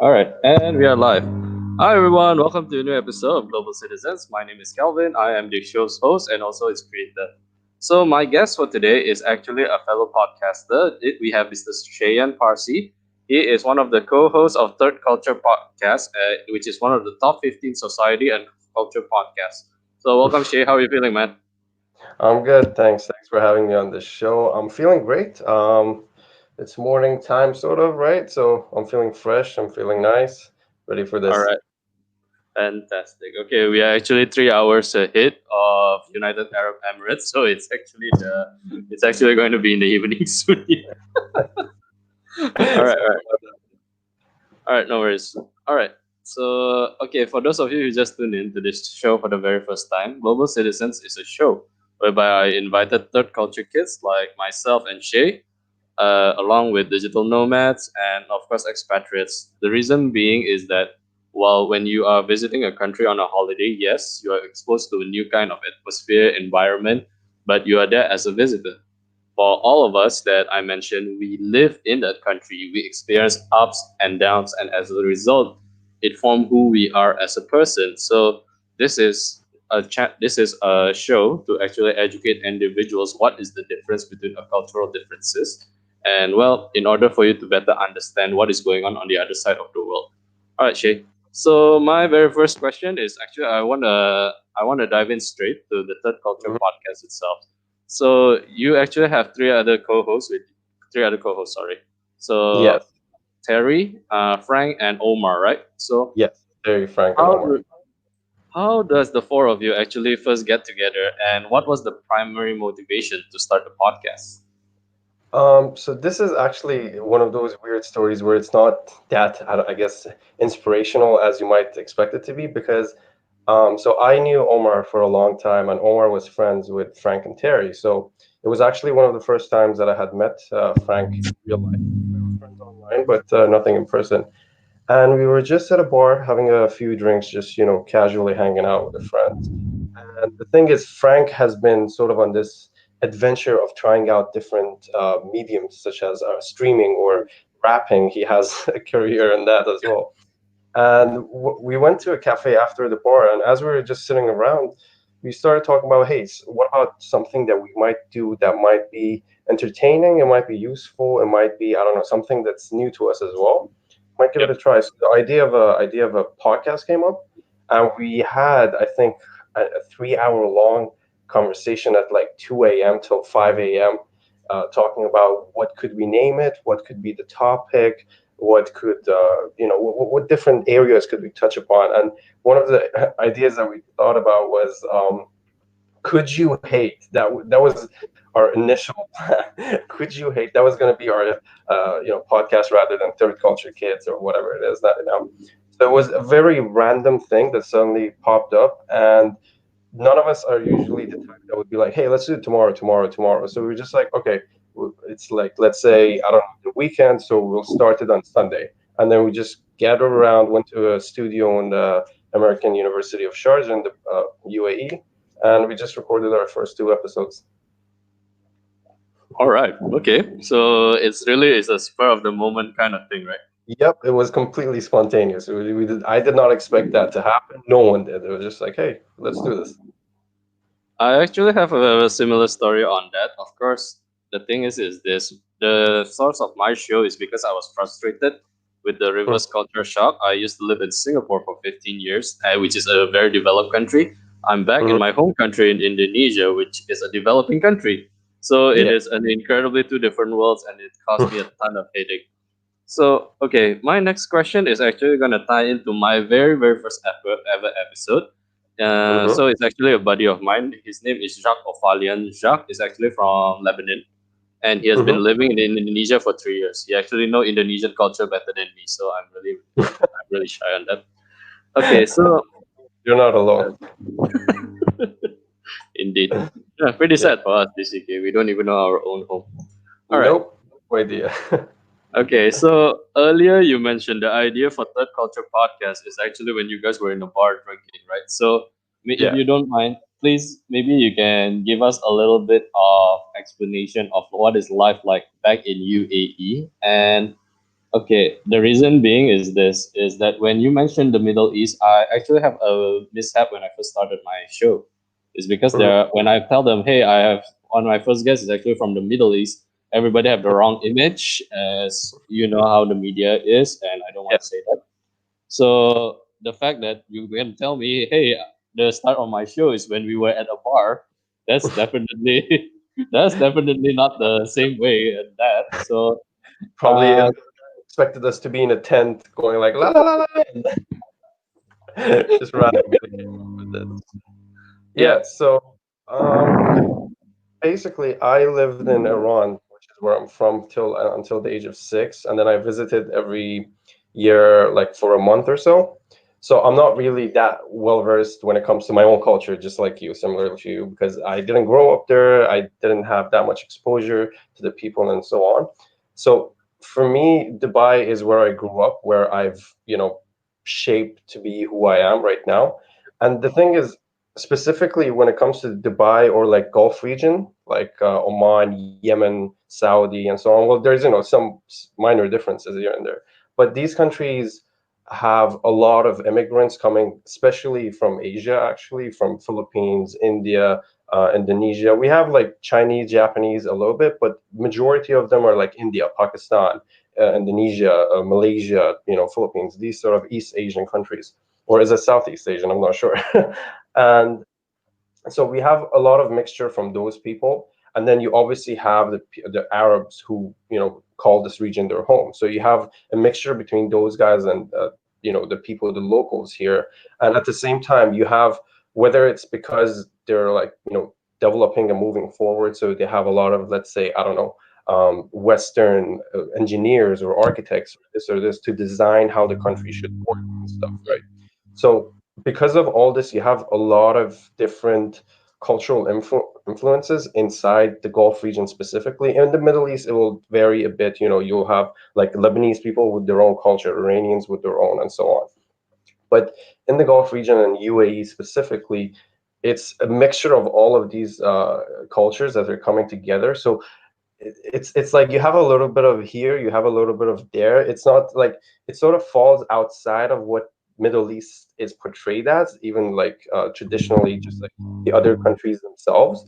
All right, and we are live. Hi, everyone. Welcome to a new episode of Global Citizens. My name is Calvin. I am the show's host and also its creator. So, my guest for today is actually a fellow podcaster. We have Mr. Shayan Parzi. He is one of the co-hosts of Third Culture Podcast, which is one of the top 15 society and culture podcasts. So, welcome, Shay. How are you feeling, man? I'm good, thanks. Thanks for having me on this show. I'm feeling great. It's morning time, sort of, right? So I'm feeling fresh. I'm feeling nice, ready for All this. right. Fantastic. Okay, we are actually 3 hours ahead of United Arab Emirates, so it's actually going to be in the evening soon. All right, all right, all right. No worries. All right. So, okay, for those of you who just tuned in to this show for the very first time, Global Citizens is a show whereby I invited third culture kids like myself and Shay, along with digital nomads and of course expatriates. The reason being is that while when you are visiting a country on a holiday, yes, you are exposed to a new kind of atmosphere, environment, but you are there as a visitor. For all of us that I mentioned, we live in that country, we experience ups and downs, and as a result, it forms who we are as a person. So this is a chat. This is a show to actually educate individuals what is the difference between a cultural differences, and well, in order for you to better understand what is going on the other side of the world. All right, Shay. So my very first question is actually I wanna dive in straight to the third culture Mhm. podcast itself. So you actually have three other co-hosts. Sorry. So Yes, Terry, Frank, and Omar, right? So yes. Terry, Frank, and how Omar. do, how does the four of you actually first get together, and what was the primary motivation to start the podcast? So this is actually one of those weird stories where it's not that, I guess, inspirational as you might expect it to be, because so I knew Omar for a long time, and Omar was friends with Frank and Terry. So it was actually one of the first times that I had met Frank in real life. We were friends online, but nothing in person. And we were just at a bar having a few drinks, just casually hanging out with a friend. And the thing is, Frank has been sort of on this adventure of trying out different mediums, such as streaming or rapping. He has a career in that as well. And we went to a cafe after the bar, and as we were just sitting around, we started talking about, hey, what about something that we might do that might be entertaining, it might be useful, it might be, I don't know, something that's new to us as well. Might give it a Yep. try. So the idea of a podcast came up, and we had, I think, a 3 hour long conversation at like 2 a.m. till 5 a.m. Talking about what could we name it, what could be the topic, what could what different areas could we touch upon. And one of the ideas that we thought about was, could you hate that was our initial plan. Could you hate, that was going to be our podcast rather than Third Culture Kids or whatever it is that now. So it was a very random thing that suddenly popped up, and none of us are usually the type that would be like, hey, let's do it tomorrow, tomorrow, tomorrow. So we're just like, okay, it's like, let's say, I don't know, the weekend, so we'll start it on Sunday. And then we just gathered around, went to a studio in the American University of Sharjah in the UAE, and we just recorded our first two episodes. All right. Okay. So it's a spur of the moment kind of thing, right? Yep, it was completely spontaneous. I did not expect that to happen. No one did. It was just like, hey, let's do this. I actually have a similar story on that. Of course, the thing is this: the source of my show is because I was frustrated with the reverse culture shock. I used to live in Singapore for 15 years, which is a very developed country. I'm back in Mhm. my home country in Indonesia, which is a developing country. So it Yeah. is an incredibly two different worlds, and it caused me a ton of headache. So, okay, my next question is actually going to tie into my very, very first ever episode. Hmm. So, it's actually a buddy of mine. His name is Jacques Ophalian. Jacques is actually from Lebanon, and he has been Hmm. living in Indonesia for 3 years. He actually know Indonesian culture better than me, so I'm really shy on that. Okay, so You're not alone. uh, indeed, yeah, pretty Yeah. sad for us, basically. We don't even know our own home. All right. Nope. No idea. Okay, so earlier you mentioned the idea for Third Culture Podcast is actually when you guys were in a bar drinking, right? So, if Yeah. you don't mind, please maybe you can give us a little bit of explanation of what is life like back in UAE, and Okay, the reason being is this: is that when you mentioned the Middle East, I actually have a mishap when I first started my show. Is because Mhm. when I tell them, hey, I have on my first guest is actually from the Middle East, everybody have the wrong image, as you know how the media is, and I don't Yeah, want to say that. So the fact that you can tell me, hey, the start of my show is when we were at a bar, that's definitely that's definitely not the same way as that. So probably uh, expected us to be in a tent going like la la la la, and just randomly came up with this. yeah. Yeah, so um, basically, I lived in Iran, which is where I'm from, till until the age of 6, and then I visited every year, like for a month or so. So I'm not really that well versed when it comes to my own culture, just like you, similar to you, because I didn't grow up there. I didn't have that much exposure to the people and so on. So for me, Dubai is where I grew up, where I've, shaped to be who I am right now. And the thing is, specifically when it comes to Dubai or like Gulf region, like Oman, Yemen, Saudi, and so on. Well, there's some minor differences here and there, but these countries have a lot of immigrants coming, especially from Asia, actually from Philippines, India, Indonesia. We have like Chinese, Japanese a little bit, but majority of them are like India, Pakistan, Indonesia, Malaysia, Philippines. These sort of East Asian countries, or is it Southeast Asian? I'm not sure. And so we have a lot of mixture from those people, and then you obviously have the Arabs who call this region their home. So you have a mixture between those guys and the people, the locals here. And at the same time you have, whether it's because they're like developing and moving forward, so they have a lot of, let's say, I don't know, Western engineers or architects, or this to design how the country should work and stuff, right? So because of all this, you have a lot of different cultural influences inside the Gulf region specifically. In the Middle East, it will vary a bit. You'll have like Lebanese people with their own culture, Iranians with their own, and so on. But in the Gulf region and UAE specifically, it's a mixture of all of these cultures that are coming together. So it's like you have a little bit of here, you have a little bit of there. It's not like it sort of falls outside of what Middle East is portrayed as, even like traditionally, just like the other countries themselves.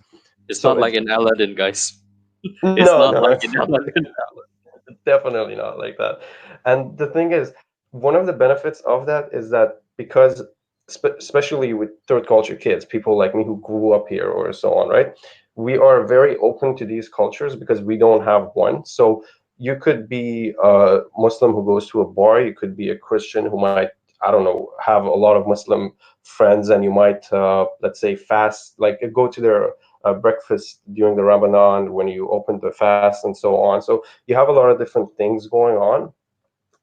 It's So not it's like in Aladdin, guys. It's no, not no, like it's in not like Aladdin. that. Definitely not like that. And the thing is, one of the benefits of that is that because, especially with third culture kids, people like me who grew up here or so on, right? We are very open to these cultures because we don't have one. So you could be a Muslim who goes to a bar. You could be a Christian who might, I don't know, have a lot of Muslim friends, and you might, let's say, fast, like go to their breakfast during the Ramadan when you open the fast and so on. So you have a lot of different things going on,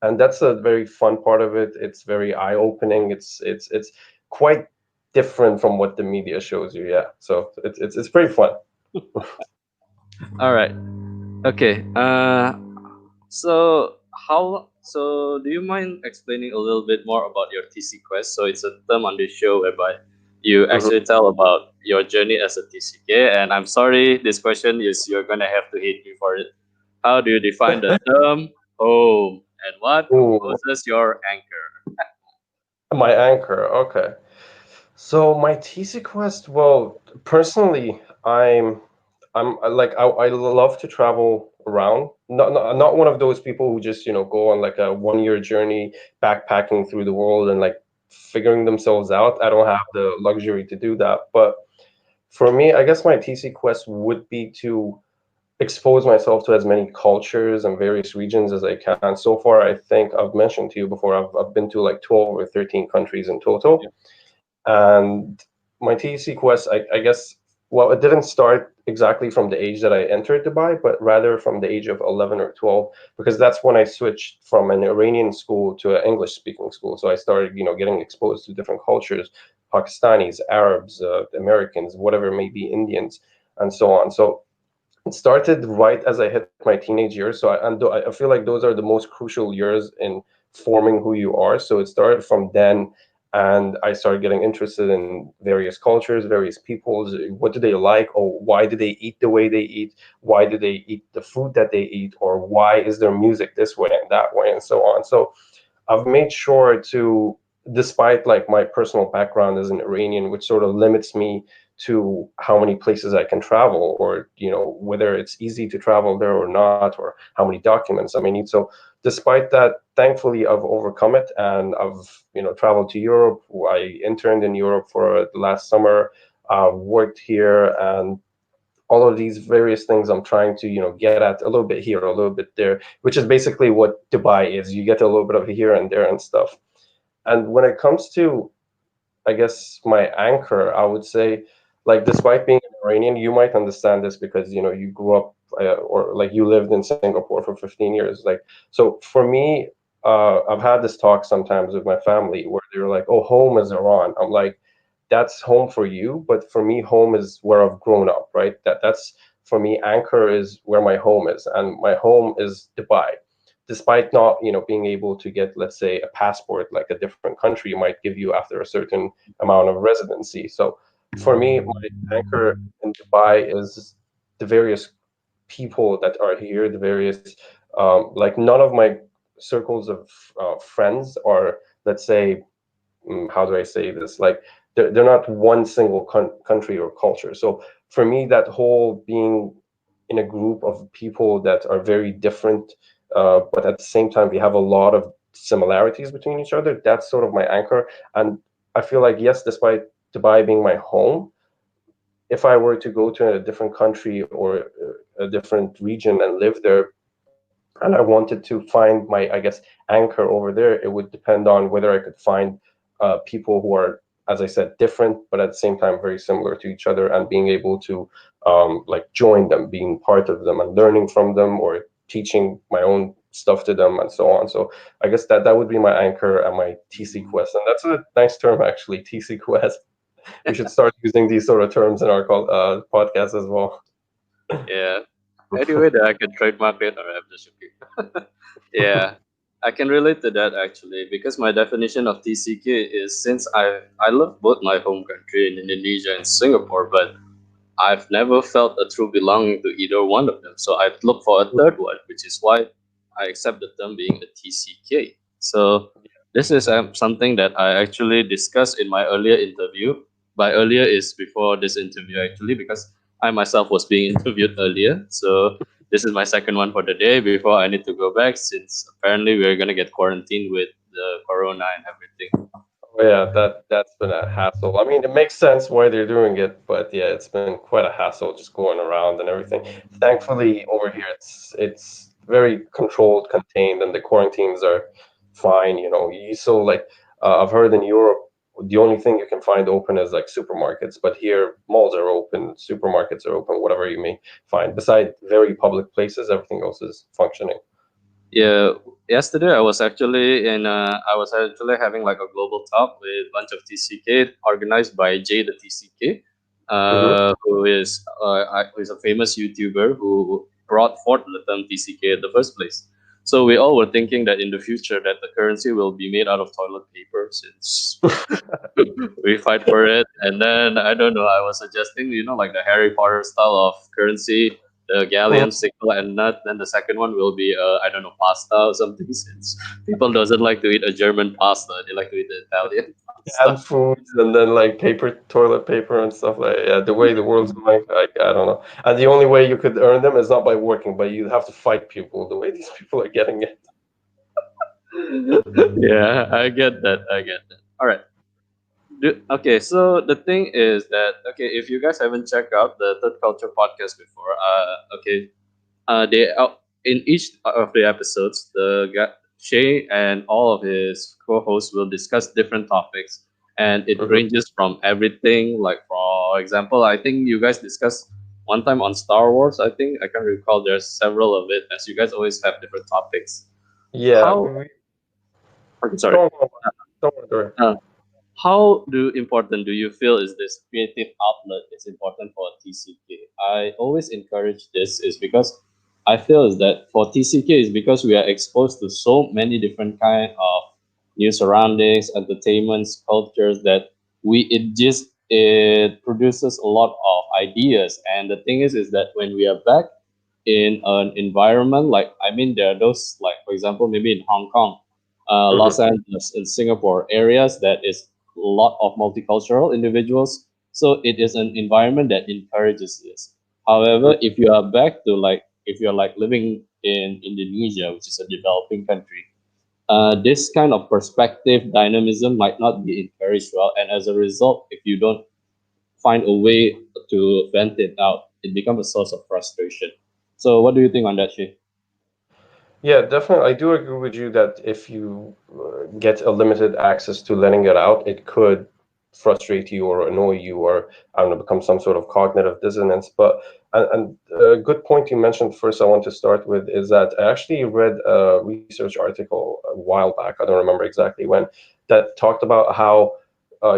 and that's a very fun part of it. It's very eye opening. It's quite different from what the media shows you. Yeah, so it's pretty fun. All right. Okay. So do you mind explaining a little bit more about your TC quest? So it's a term on this show whereby you Mhm. actually tell about your journey as a TCK. And I'm sorry, this question is you're gonna have to hate me for it. How do you define the term home, and what Ooh, composes your anchor? my anchor. Okay. So my TC quest, well, personally, I love to travel around. Not one of those people who just go on like a 1 year journey backpacking through the world and like figuring themselves out. I don't have the luxury to do that. But for me, I guess my TC quest would be to expose myself to as many cultures and various regions as I can. So far, I think I've mentioned to you before, I've been to like 12 or 13 countries in total. And my TEC quest, I guess, well, it didn't start exactly from the age that I entered Dubai, but rather from the age of 11 or 12, because that's when I switched from an Iranian school to an English speaking school. So I started, getting exposed to different cultures, Pakistanis, Arabs, Americans, whatever it may be, Indians, and so on. So it started right as I hit my teenage years. So I feel like those are the most crucial years in forming who you are. So it started from then, and I started getting interested in various cultures, various peoples. What do they like, or why do they eat the way they eat? Why do they eat the food that they eat, or why is their music this way and that way, and so on. So I've made sure to, despite like my personal background as an Iranian, which sort of limits me to how many places I can travel, or whether it's easy to travel there or not, or how many documents I may need. So despite that, thankfully I've overcome it, and I've traveled to Europe. I interned in Europe for the last summer. I've worked here, and all of these various things I'm trying to get at, a little bit here, a little bit there, which is basically what Dubai is. You get a little bit of here and there and stuff. And when it comes to, I guess, my anchor, I would say, like, despite being an Iranian, you might understand this because you grew up, or like you lived in Singapore for 15 years. Like, so for me, I've had this talk sometimes with my family where they're like, "Oh, home is Iran." I'm like, "That's home for you, but for me, home is where I've grown up, right? That's for me, anchor is where my home is, and my home is Dubai." Despite not being able to get, let's say, a passport like a different country might give you after a certain amount of residency. So for me, my anchor in Dubai is the various people that are here, the various like, none of my circles of friends are, let's say, how do I say this? Like, they're not one single country or culture. So for me, that whole being in a group of people that are very different, but at the same time we have a lot of similarities between each other. That's sort of my anchor. And I feel like, yes, despite Dubai being my home, if I were to go to a different country or a different region and live there, and I wanted to find my, I guess, anchor over there, it would depend on whether I could find people who are, as I said, different, but at the same time very similar to each other, and being able to like join them, being part of them, and learning from them, or teaching my own stuff to them, and so on. So I guess that would be my anchor and my TC quest, and that's a nice term actually, TC quest. We should start using these sort of terms in our podcast as well. Yeah. Anyway, that I can trademark it, or I'm just joking. Yeah, I can relate to that actually because my definition of TCK is, since I love both my home country in Indonesia and Singapore, but I've never felt a true belonging to either one of them. So I've looked for a third one, which is why I accept the term being a TCK. So this is something that I actually discussed in my earlier interview. By earlier is before this interview actually, because I myself was being interviewed earlier. So this is my second one for the day before I need to go back, since apparently we're gonna get quarantined with the corona and everything. Oh, yeah, that's been a hassle. I mean, it makes sense why they're doing it, but yeah, it's been quite a hassle just going around and everything. Thankfully, over here it's very controlled, contained, and the quarantines are fine. You so like, I've heard in Europe the only thing you can find open is like supermarkets, but here malls are open, supermarkets are open, whatever you may find. Beside very public places, everything else is functioning. Yeah, yesterday I was actually having like a global talk with a bunch of TCK organized by Jay the TCK, Hmm. who is a famous YouTuber who brought forth the term TCK in the first place. So we all were thinking that in the future that the currency will be made out of toilet paper, since we fight for it. And then I don't know, I was suggesting, like the Harry Potter style of currency, the galleon, sickle, and nut. Then the second one will be I don't know, pasta or something. Since people doesn't like to eat a German pasta, they like to eat the Italian pasta. Canned foods, and then like toilet paper and stuff like, yeah, the way the world's going, like, I don't know. And the only way you could earn them is not by working, but you have to fight people the way these people are getting it. Yeah, I get that. I get that. All right. Okay, so the thing is that, okay, if you guys haven't checked out the Third Culture podcast before, okay, they in each of the episodes, Shay and all of his co-hosts will discuss different topics, and it Hmm. ranges from everything. Like, for example, I think you guys discussed one time on Star Wars. I think I can recall there's several of it, as you guys always have different topics. Yeah, How? Okay, sorry. go on, go on. Don't worry. Uh, how important do you feel is this creative outlet is important for TCK? I always encourage this is because I feel is that for TCK is because we are exposed to so many different kind of new surroundings, entertainments, cultures that it produces a lot of ideas. And the thing is that when we are back in an environment like, I mean, there are those, like, for example, maybe in Hong Kong, Hmm. Los Angeles, in Singapore, areas that is a lot of multicultural individuals. So it is an environment that encourages this. However, if you are back to, like, if you're like living in Indonesia, which is a developing country, this kind of perspective dynamism might not be encouraged well, and as a result, if you don't find a way to vent it out, it becomes a source of frustration. So, what do you think on that, Shi? Yeah, definitely. I do agree with you that if you get a limited access to letting it out, it could frustrate you or annoy you, or I don't know, become some sort of cognitive dissonance. But and a good point you mentioned first, I want to start with is that I actually read a research article a while back. I don't remember exactly when, that talked about how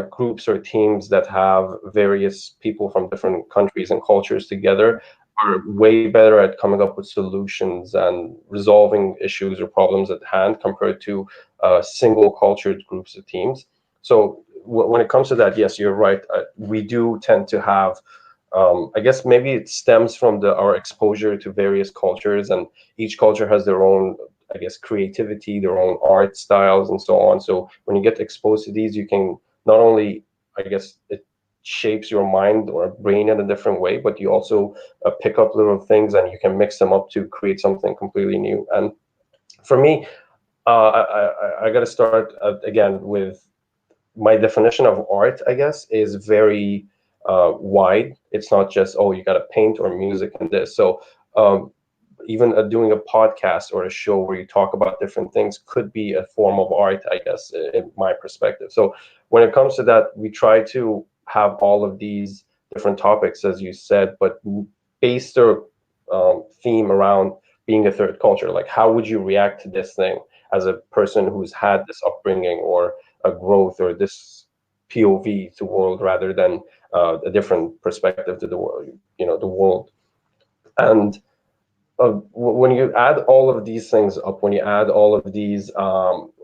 groups or teams that have various people from different countries and cultures together are way better at coming up with solutions and resolving issues or problems at hand compared to single cultured groups of teams. So when it comes to that, yes, you're right. We do tend to have, I guess maybe it stems from our exposure to various cultures, and each culture has their own, I guess, creativity, their own art styles, and so on. So when you get exposed to these, you can not only, I guess, it shapes your mind or brain in a different way, but you also pick up little things and you can mix them up to create something completely new. And for me, I got to start again with my definition of art, I guess, is very wide. It's not just, oh, you got to paint or music and this. So um, even doing a podcast or a show where you talk about different things could be a form of art, I guess, in my perspective. So when it comes to that, we try to have all of these different topics, as you said, but base their theme around being a third culture. Like, how would you react to this thing as a person who's had this upbringing or a growth or this POV to world rather than a different perspective to the world, the world. And when you add all of these things up, when you add all of these,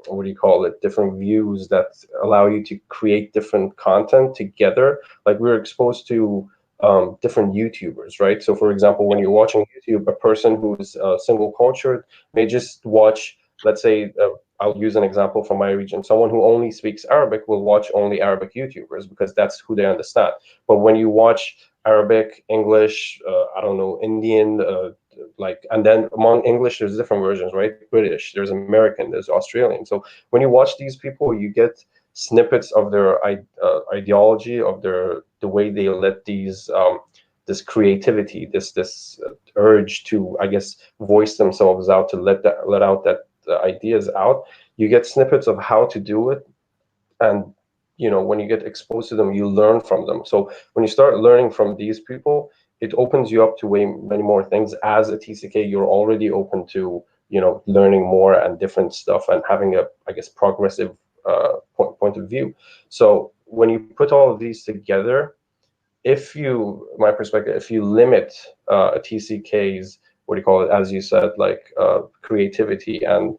what do you call it, different views that allow you to create different content together, like we're exposed to different YouTubers, right? So, for example, when you're watching YouTube, a person who's single cultured may just watch, let's say, I'll use an example from my region. Someone who only speaks Arabic will watch only Arabic YouTubers because that's who they understand. But when you watch Arabic, English, I don't know, Indian, like, and then among English there's different versions, right? British, there's American, there's Australian. So when you watch these people, you get snippets of their ideology, of the way they let these this creativity, this urge to, I guess, voice themselves out, to let out that ideas out. You get snippets of how to do it, and when you get exposed to them, you learn from them. So when you start learning from these people, it opens you up to way many more things. As a TCK, you're already open to learning more and different stuff and having a, I guess, progressive point of view. So when you put all of these together, if you, my perspective, if you limit a TCK's, what do you call it, as you said, like creativity and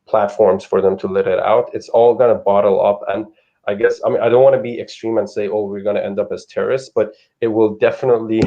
platforms for them to let it out, it's all gonna bottle up. And I guess, I mean, I don't want to be extreme and say, oh, we're gonna end up as terrorists, but it will definitely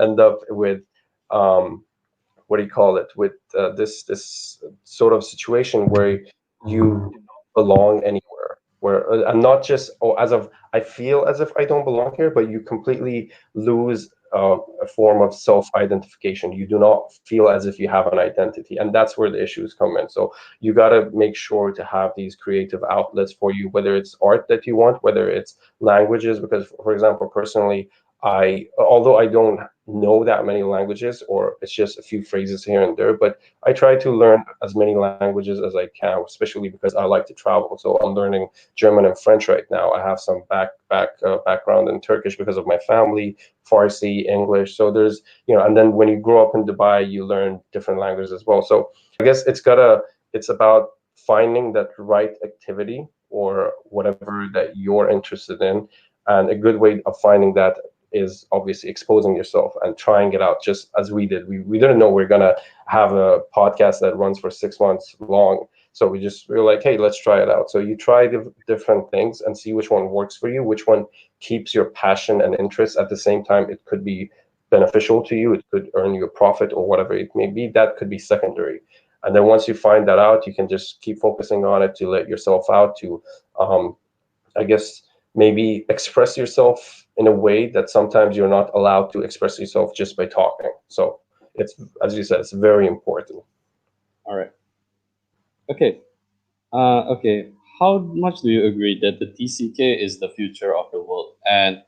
end up with what do you call it, with this sort of situation where you do not belong anywhere, where and not just, oh, as of I feel as if I don't belong here, but you completely lose a form of self-identification. You do not feel as if you have an identity, and that's where the issues come in. So you got to make sure to have these creative outlets for you, whether it's art that you want, whether it's languages, because, for example, personally, although I don't know that many languages, or it's just a few phrases here and there, but I try to learn as many languages as I can, especially because I like to travel. So I'm learning German and French right now. I have some background in Turkish because of my family, Farsi, English. So there's, and then when you grow up in Dubai, you learn different languages as well. So I guess it's about finding that right activity or whatever that you're interested in. And a good way of finding that is obviously exposing yourself and trying it out, just as we did. We didn't know we are going to have a podcast that runs for 6 months long. So we were like, hey, let's try it out. So you try different things and see which one works for you, which one keeps your passion and interest. At the same time, it could be beneficial to you, it could earn you a profit or whatever it may be. That could be secondary. And then once you find that out, you can just keep focusing on it to let yourself out, to um, I guess maybe express yourself in a way that sometimes you're not allowed to express yourself just by talking. So it's, as you said, it's very important. All right. Okay. Okay. How much do you agree that the TCK is the future of the world, and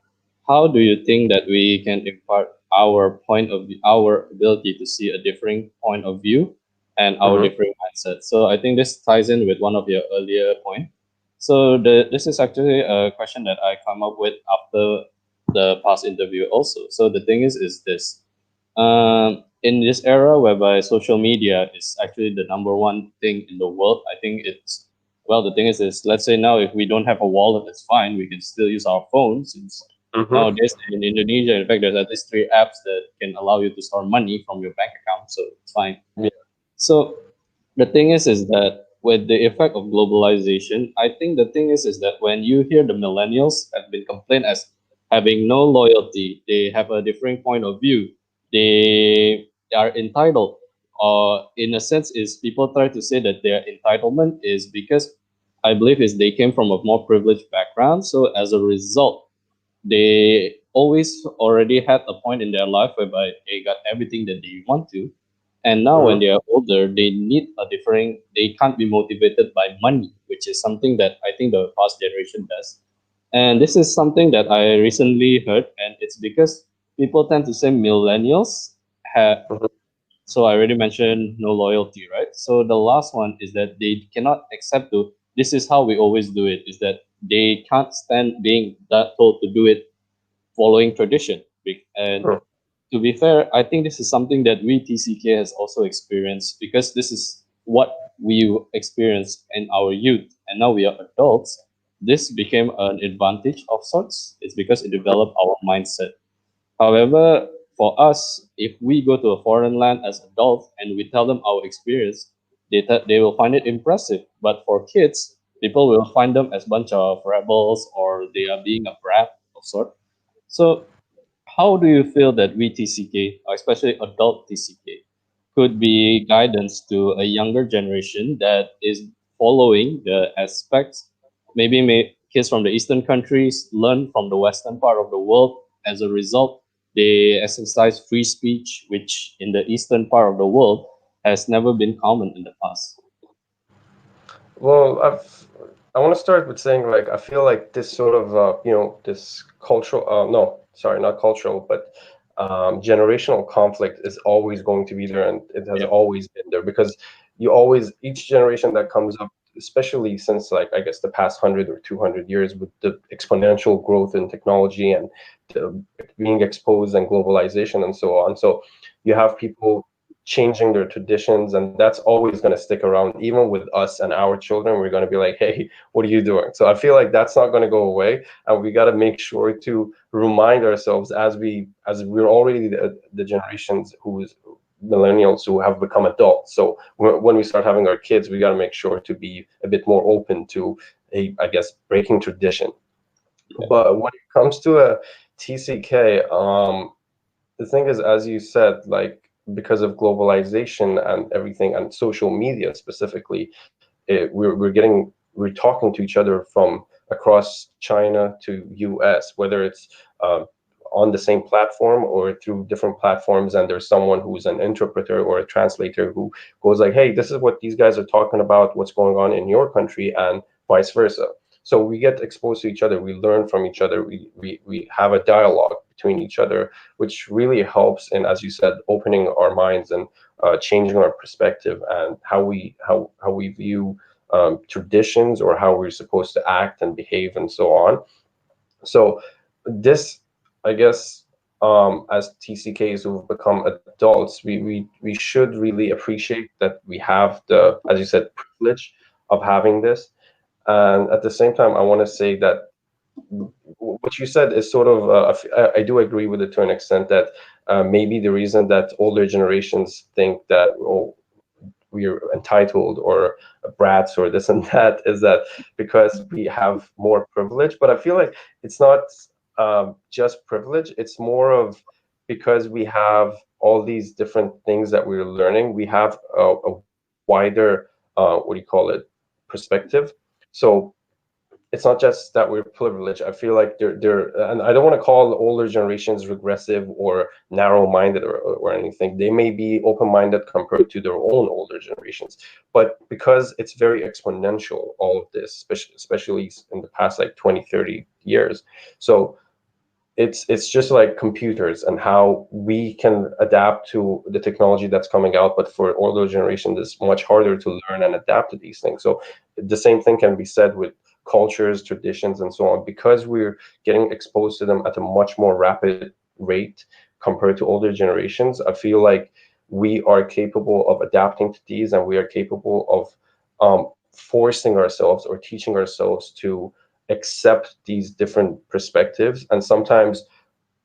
how do you think that we can impart our point of view, our ability to see a differing point of view, and our Hmm. differing mindset? So I think this ties in with one of your earlier point. So this is actually a question that I come up with after the past interview also. So the thing is this. In this era whereby social media is actually the number one thing in the world, I think it's, well, the thing is let's say now if we don't have a wallet, it's fine. We can still use our phones. Since Hmm. nowadays in Indonesia, in fact, there's at least three apps that can allow you to store money from your bank account, so it's fine. Yeah. So the thing is that with the effect of globalization, I think the thing is that when you hear the millennials have been complained as having no loyalty, they have a different point of view, they are entitled, or in a sense is people try to say that their entitlement is because I believe is they came from a more privileged background, so as a result they always already had a point in their life whereby they got everything that they want to, and now when Hmm. they are older they need a different, they can't be motivated by money, which is something that I think the past generation does. And this is something that I recently heard, and it's because people tend to say millennials have, Hmm. so I already mentioned no loyalty, right? So the last one is that they cannot accept to, this is how we always do it, is that they can't stand being that told to do it following tradition. And to be fair, I think this is something that we TCK has also experienced, because this is what we experienced in our youth, and now we are adults. This became an advantage of sorts. It's because it developed our mindset. However, for us, if we go to a foreign land as adults and we tell them our experience, they will find it impressive. But for kids, people will find them as bunch of rebels, or they are being a brat of sort. So how do you feel that we TCK, or especially adult TCK, could be guidance to a younger generation that is following the aspects? Maybe kids from the Eastern countries learn from the Western part of the world. As a result, they exercise free speech, which in the Eastern part of the world has never been common in the past. Well, I want to start with saying, like, I feel like this sort of this cultural no, sorry, not cultural, but generational conflict is always going to be there, and it has Yep. always been there, because you always, each generation that comes up, especially since, like, I guess the past 100 or 200 years, with the exponential growth in technology and the being exposed and globalization and so on. So you have people changing their traditions, and that's always going to stick around. Even with us and our children, we're going to be like, hey, what are you doing? So I feel like that's not going to go away, and we got to make sure to remind ourselves, as we're already the generations who's millennials who have become adults. So when we start having our kids, we got to make sure to be a bit more open to a, I guess, breaking tradition. But when it comes to a TCK, the thing is, as you said, like, because of globalization and everything, and social media specifically, we're talking to each other from across China to US, whether it's uh, on the same platform or through different platforms, and there's someone who's an interpreter or a translator who goes like, hey, this is what these guys are talking about, what's going on in your country, and vice versa. So we get exposed to each other, we learn from each other, we have a dialogue between each other, which really helps in, as you said, opening our minds and changing our perspective, and how we view traditions, or how we're supposed to act and behave and so on. So this, I guess, as TCKs who've become adults, we should really appreciate that we have the, as you said, privilege of having this. And at the same time, I want to say that what you said is sort of, I do agree with it to an extent, that maybe the reason that older generations think that, oh, we're entitled or brats or this and that, is that because we have more privilege. But I feel like it's not just privilege, it's more of because we have all these different things that we're learning, we have a wider what do you call it, perspective. So it's not just that we're privileged. I feel like they're, and I don't want to call the older generations regressive or narrow-minded or anything. They may be open-minded compared to their own older generations, but because it's very exponential, all of this, especially in the past like 20, 30 years. So it's just like computers and how we can adapt to the technology that's coming out, but for older generation it's much harder to learn and adapt to these things. So the same thing can be said with cultures, traditions, and so on, because we're getting exposed to them at a much more rapid rate compared to older generations. I feel like we are capable of adapting to these, and we are capable of forcing ourselves or teaching ourselves to accept these different perspectives. And sometimes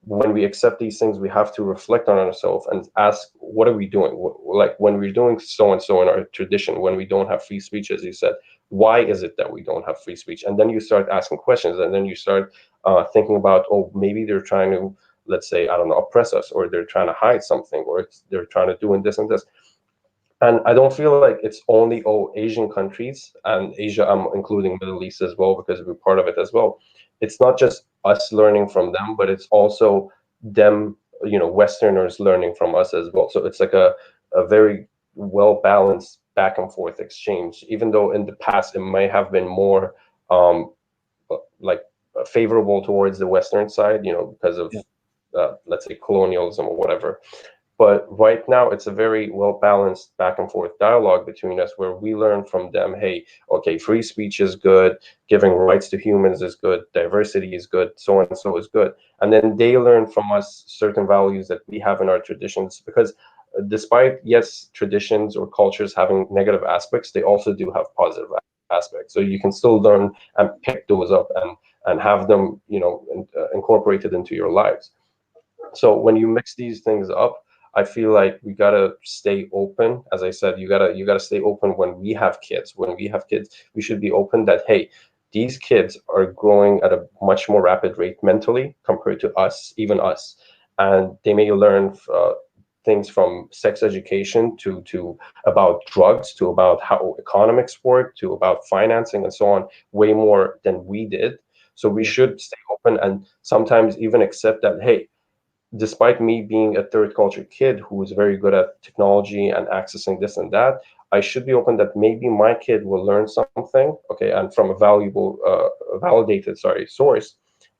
when we accept these things, we have to reflect on ourselves and ask, what are we doing? Like when we're doing so and so in our tradition, when we don't have free speech, as you said, why is it that we don't have free speech? And then you start asking questions, and then you start thinking about, oh, maybe they're trying to, let's say, I don't know, oppress us, or they're trying to hide something, or they're trying to do this and this. And I don't feel like it's only Asian countries and Asia. I'm including Middle East as well because we're part of it as well. It's not just us learning from them, but it's also them, Westerners learning from us as well. So it's like a very well balanced back and forth exchange. Even though in the past it may have been more um, like favorable towards the Western side, because of Yeah. let's say colonialism or whatever. But right now, it's a very well balanced back and forth dialogue between us where we learn from them, hey, okay, free speech is good, giving rights to humans is good, diversity is good, so and so is good. And then they learn from us certain values that we have in our traditions. Because despite, yes, traditions or cultures having negative aspects, they also do have positive aspects. So you can still learn and pick those up and have them, incorporated into your lives. So when you mix these things up, I feel like we gotta stay open. As I said, you gotta stay open when we have kids. When we have kids, we should be open that, hey, these kids are growing at a much more rapid rate mentally compared to us, even us, and they may learn things from sex education to about drugs to about how economics work to about financing and so on, way more than we did. So we Yeah. should stay open and sometimes even accept that, hey, despite me being a third culture kid who is very good at technology and accessing this and that, I should be open that maybe my kid will learn something, okay, and from a valuable, validated, sorry, source,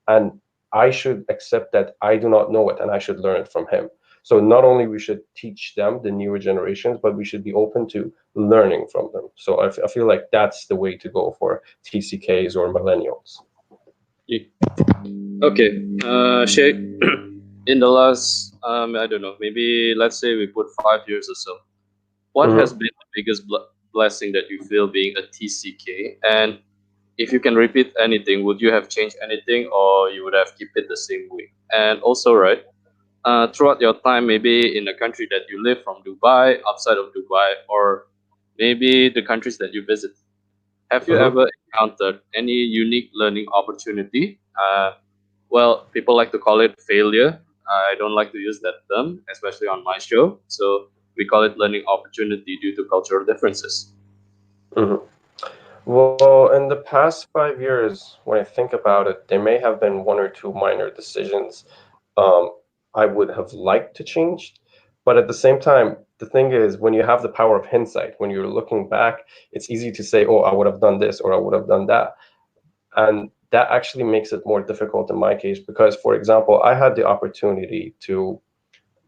and I should accept that I do not know it and I should learn it from him. So not only we should teach them, the newer generations, but we should be open to learning from them. So I feel like that's the way to go for TCKs or millennials. Ye- Okay. Sheikh, in the last, I don't know, maybe let's say we put 5 years or so. What has Hmm. been the biggest blessing that you feel being a TCK? And if you can repeat anything, would you have changed anything, or you would have kept it the same way? And also, right, throughout your time, maybe in the country that you live, from Dubai, outside of Dubai, or maybe the countries that you visit, have you Hmm. ever encountered any unique learning opportunity? Well, people like to call it failure. I don't like to use that term, especially on my show. So we call it learning opportunity due to cultural differences. Hmm. Well, in the past 5 years, when I think about it, there may have been one or two minor decisions um, I would have liked to change. But at the same time, the thing is, when you have the power of hindsight, when you're looking back, it's easy to say, oh, I would have done this or I would have done that. And that actually makes it more difficult in my case because, for example, I had the opportunity to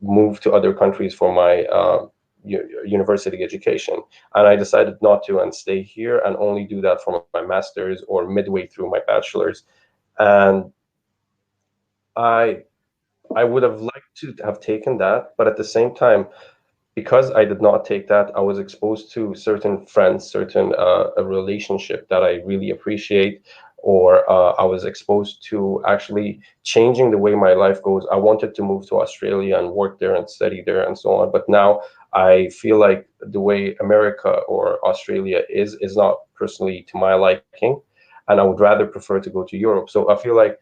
move to other countries for my university education, and I decided not to and stay here and only do that for my master's or midway through my bachelor's. And I I would have liked to have taken that, but at the same time, because I did not take that, I was exposed to certain friends, certain a relationship that I really appreciate, or I was exposed to actually changing the way my life goes. I wanted to move to Australia and work there and study there and so on, but now I feel like the way America or Australia is not personally to my liking, and I would rather prefer to go to Europe. So I feel like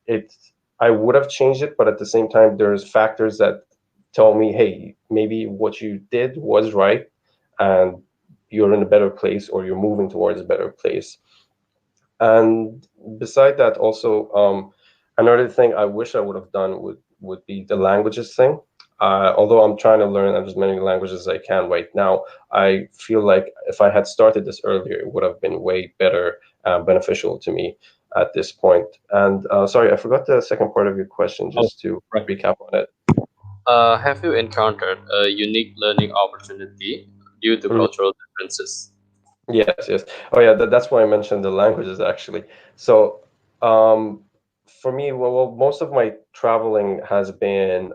it I would have changed it, but at the same time, there's factors that tell me, hey, maybe what you did was right, and you're in a better place, or you're moving towards a better place. And beside that, also, another thing I wish I would have done would be the languages thing. Although I'm trying to learn as many languages as I can right now, I feel like if I had started this earlier, it would have been way better, beneficial to me at this point. And sorry, I forgot the second part of your question, Oh, just to right. recap on it. Have you encountered a unique learning opportunity due to cultural differences? Yes, yes. Oh, yeah, that's why I mentioned the languages actually. So, um, for me, most of my traveling has been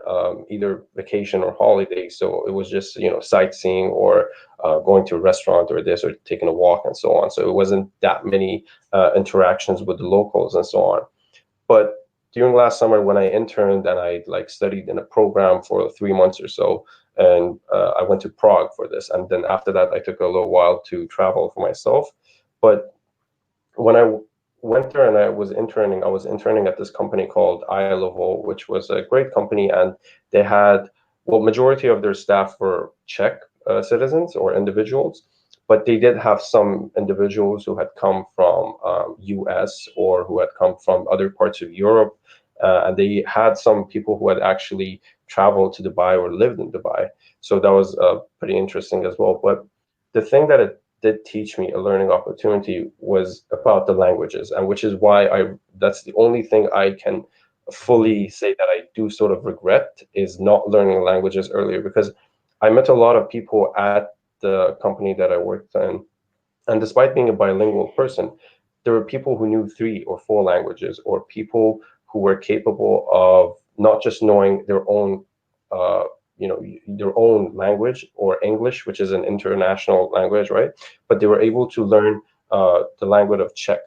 either vacation or holiday. So it was just, sightseeing, or going to a restaurant or this, or taking a walk and so on. So it wasn't that many interactions with the locals and so on. But during last summer, when I interned and I like studied in a program for 3 months or so, and I went to Prague for this, and then after that, I took a little while to travel for myself. But when went there and I was interning at this company called ILO, which was a great company, and they had, well, majority of their staff were Czech citizens or individuals, but they did have some individuals who had come from US, or who had come from other parts of Europe, and they had some people who had actually traveled to Dubai or lived in Dubai. So that was pretty interesting as well. But the thing that it did teach me, a learning opportunity, was about the languages, and which is why I that's the only thing I can fully say that I do sort of regret, is not learning languages earlier, because I met a lot of people at the company that I worked in, and despite being a bilingual person, there were people who knew three or four languages, or people who were capable of not just knowing their own, uh, their own language, or English, which is an international language, right? But they were able to learn the language of Czech,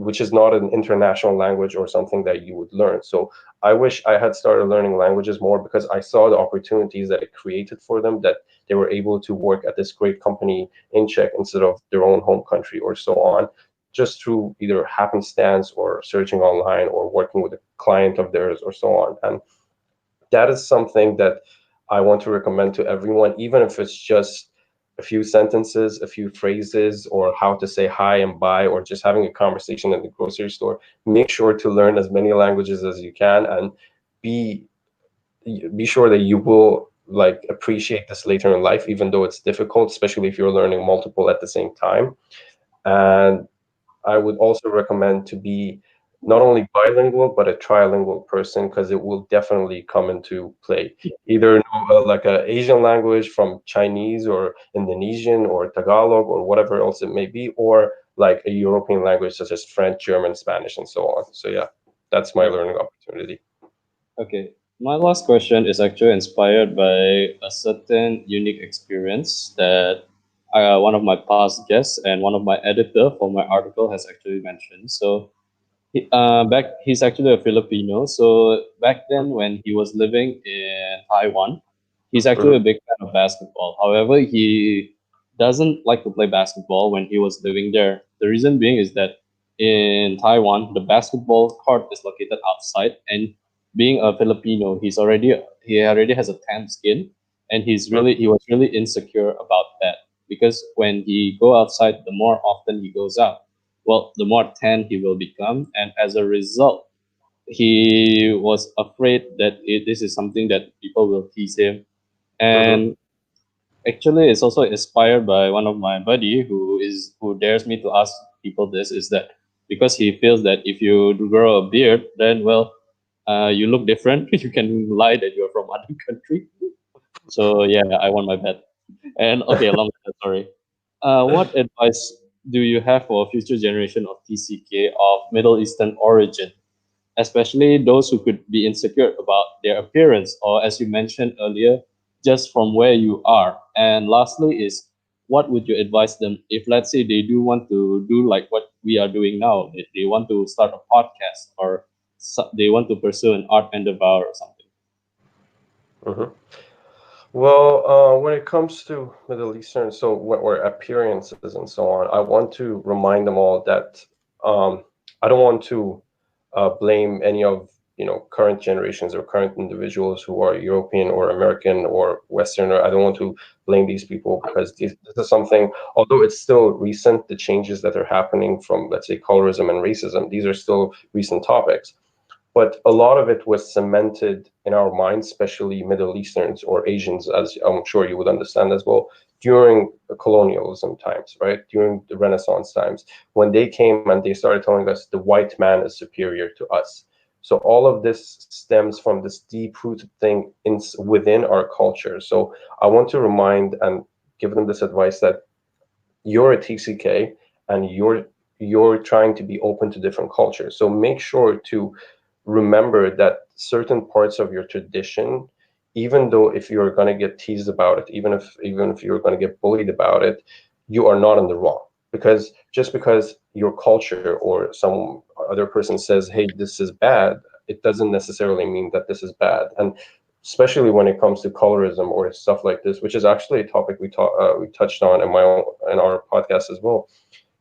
which is not an international language or something that you would learn. So I wish I had started learning languages more, because I saw the opportunities that it created for them, that they were able to work at this great company in Czech instead of their own home country, or so on, just through either happenstance, or searching online, or working with a client of theirs, or so on. And that is something that I want to recommend to everyone, even if it's just a few sentences, a few phrases, or how to say hi and bye, or just having a conversation in the grocery store. Make sure to learn as many languages as you can, and be be sure that you will like appreciate this later in life, even though it's difficult, especially if you're learning multiple at the same time. And I would also recommend to be not only bilingual but a trilingual person, because it will definitely come into play. Either know, like a Asian language from Chinese or Indonesian or Tagalog or whatever else it may be, or like a European language such as French, German, Spanish, and so on. So yeah, that's my Right. learning opportunity. Okay. My last question is actually inspired by a certain unique experience that one of my past guests and one of my editor for my article has actually mentioned. So he's actually a Filipino. So back then, when he was living in Taiwan, he's actually Hmm. a big fan of basketball. However, he doesn't like to play basketball when he was living there. The reason being is that in Taiwan, the basketball court is located outside, and being a Filipino, he already has a tan skin, and he was really insecure about that because when he go outside, the more often he goes out, well, the more tan he will become. And as a result, he was afraid that this is something that people will tease him. Hmm. And actually, it's also inspired by one of my buddy who dares me to ask people this is that because he feels that if you grow a beard, then well, you look different. You can lie that you're from other country. So yeah, I won my bet. And okay, along with that story, what advice do you have for a future generation of TCK of Middle Eastern origin, especially those who could be insecure about their appearance, or as you mentioned earlier, just from where you are? And lastly, is what would you advise them if, let's say, they do want to do like what we are doing now? They want to start a podcast, or they want to pursue an art endeavor or something. Hmm. Well, when it comes to Middle Eastern, or appearances and so on, I want to remind them all that I don't want to blame any of current generations or current individuals who are European or American or Westerner. I don't want to blame these people because this is something, although it's still recent, the changes that are happening from, let's say, colorism and racism, these are still recent topics. But a lot of it was cemented in our minds, especially Middle Easterns or Asians, as I'm sure you would understand as well, during the colonialism times, right? During the Renaissance times, when they came and they started telling us the white man is superior to us. So all of this stems from this deep-rooted thing within our culture. So I want to remind and give them this advice that you're a TCK and you're trying to be open to different cultures. So make sure to remember that certain parts of your tradition, even though if you're going to get teased about it, even if you're going to get bullied about it, you are not in the wrong. Because just because your culture or some other person says, "Hey, this is bad," it doesn't necessarily mean that this is bad. And especially when it comes to colorism or stuff like this, which is actually a topic we touched on in our podcast as well.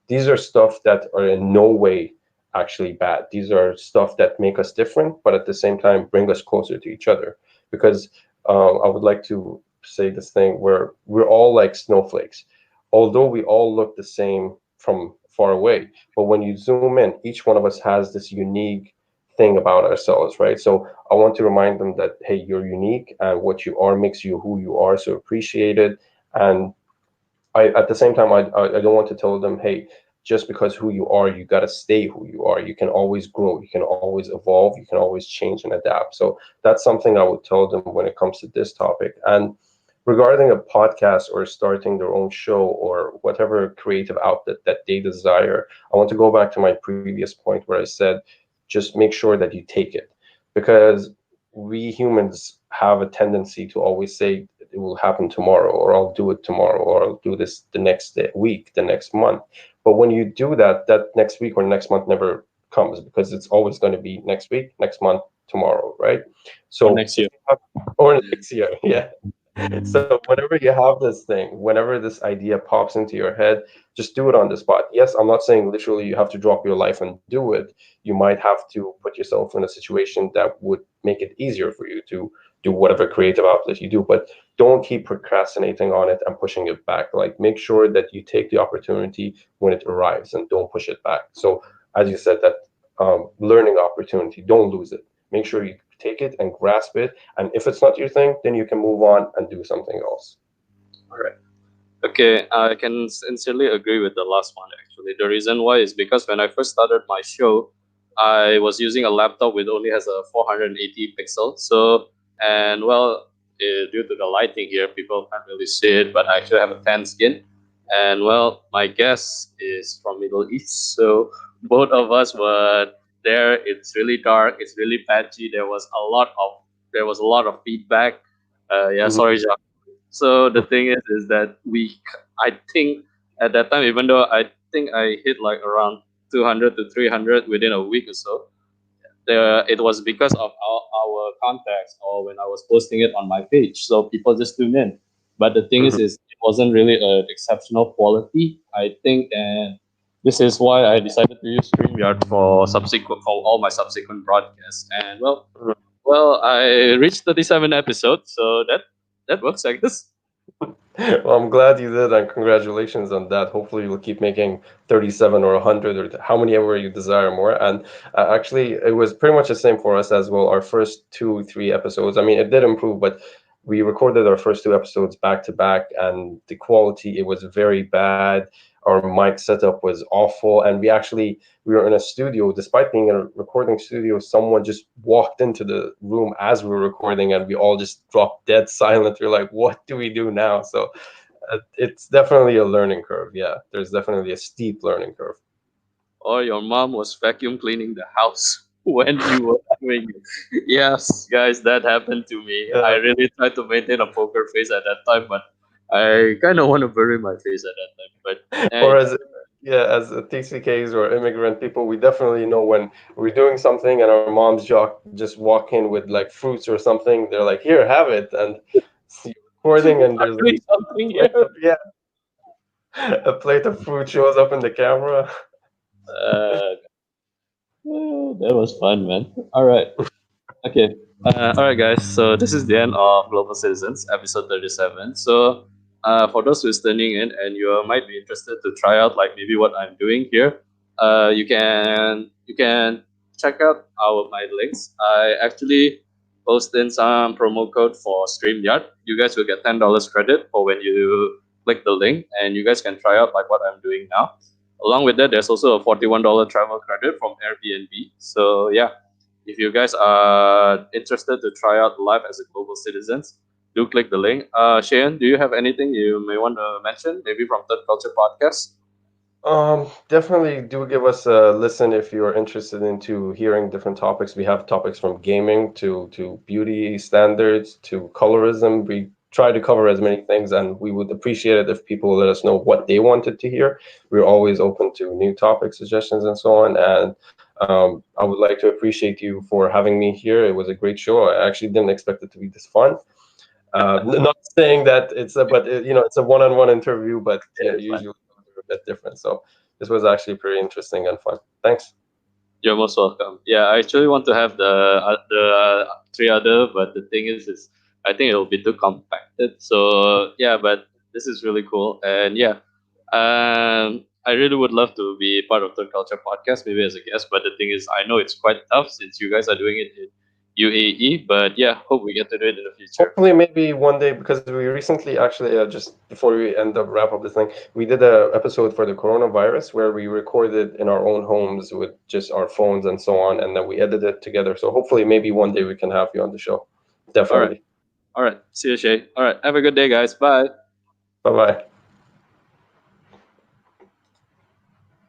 These are stuff that are in no way actually bad. These are stuff that make us different, but at the same time bring us closer to each other. Because I would like to say this thing where we're all like snowflakes, although we all look the same from far away. But when you zoom in, each one of us has this unique thing about ourselves, right? So I want to remind them that hey, you're unique, and what you are makes you who you are. So appreciate it. And at the same time, I don't want to tell them, hey, just because who you are, you got to stay who you are. You can always grow, you can always evolve, you can always change and adapt. So that's something I would tell them when it comes to this topic. And regarding a podcast or starting their own show or whatever creative outlet that they desire, I want to go back to my previous point where I said, just make sure that you take it, because we humans have a tendency to always say it will happen tomorrow, or I'll do it tomorrow, or I'll do this the next week, the next month. But when you do that, that next week or next month never comes, because it's always going to be next week, next month, tomorrow, right? Or So next if year? you have, or next year, yeah. So whenever you have this thing, whenever this idea pops into your head, just do it on the spot. Yes, I'm not saying literally you have to drop your life and do it. You might have to put yourself in a situation that would make it easier for you to do whatever creative outlet you do, but don't keep procrastinating on it and pushing it back. Like, make sure that you take the opportunity when it arrives and don't push it back. So as you said, that learning opportunity, don't lose it. Make sure you take it and grasp it, and if it's not your thing, then you can move on and do something else. All right. Okay, I can sincerely agree with the last one actually. The reason why is because when I first started my show, I was using a laptop with only has a 480 pixel. So, and well, due to the lighting here, people can't really see it, but I actually have a tan skin. And well, my guest is from Middle East, so both of us were there. It's really dark. It's really patchy. There was a lot of feedback. Yeah, Mhm, sorry, so the thing is that I think at that time, even though I think I hit like around 200 to 300 within a week or so, it was because of our contacts or when I was posting it on my page. So people just tune in. But the thing mhm. is it wasn't really an exceptional quality, I think, and this is why I decided to use StreamYard for all my subsequent broadcasts. And well, I reached 37 episodes, so that works, I guess. Well, I'm glad you did, and congratulations on that. Hopefully, you'll keep making 37 or 100 or how many ever you desire more. And actually, it was pretty much the same for us as well. Our first two, three episodes, I mean, it did improve, but we recorded our first two episodes back to back, and the quality, it was very bad. Our mic setup was awful, and we were in a studio. Despite being in a recording studio, someone just walked into the room as we were recording, and we all just dropped dead silent. We're like, what do we do now? So it's definitely a learning curve. Yeah, there's definitely a steep learning curve. Or your mom was vacuum cleaning the house when you were doing it. Yes, guys, that happened to me. I Yeah. really tried to maintain a poker face at that time, but I kind of want to bury my face at that time. But Or as yeah, as TCKs or immigrant people, we definitely know when we're doing something and our moms just walk in with like fruits or something. They're like, "Here, have it," and recording, and there's doing a something plate here. of, yeah, a plate of food shows up in the camera. Uh, that was fun, man. All right. Okay. All right, guys. So this is the end of Global Citizens, episode 37. So, for those who's tuning in and you might be interested to try out like maybe what I'm doing here, you can check out my links. I actually post in some promo code for StreamYard. You guys will get $10 credit for when you click the link, and you guys can try out like what I'm doing now. Along with that, there's also a $41 travel credit from Airbnb. So yeah, if you guys are interested to try out life as a global citizens, do click the link. Shayan, do you have anything you may want to mention, maybe from Third Culture Podcast? Definitely do give us a listen if you're interested into hearing different topics. We have topics from gaming to beauty standards to colorism. We try to cover as many things, and we would appreciate it if people let us know what they wanted to hear. We're always open to new topic suggestions and so on. And I would like to appreciate you for having me here. It was a great show. I actually didn't expect it to be this fun. Not saying that it's a, but it's a one-on-one interview, but It is fun. usually they're a bit different. So this was actually pretty interesting and fun. Thanks. You're most welcome. Yeah, I actually want to have the three other, but the thing is I think it'll be too compacted. So yeah, but this is really cool, and yeah, I really would love to be part of Third Culture Podcast, maybe as a guest. But the thing is, I know it's quite tough since you guys are doing it in UAE. But yeah, hope we get to do it in the future. Hopefully, maybe one day, because we recently actually, just before we end up wrap up this thing, we did a episode for the coronavirus where we recorded in our own homes with just our phones and so on, and then we edited it together. So hopefully, maybe one day we can have you on the show. All right, Definitely. all right. See you, Shay. All right, have a good day, guys. Bye. Bye bye.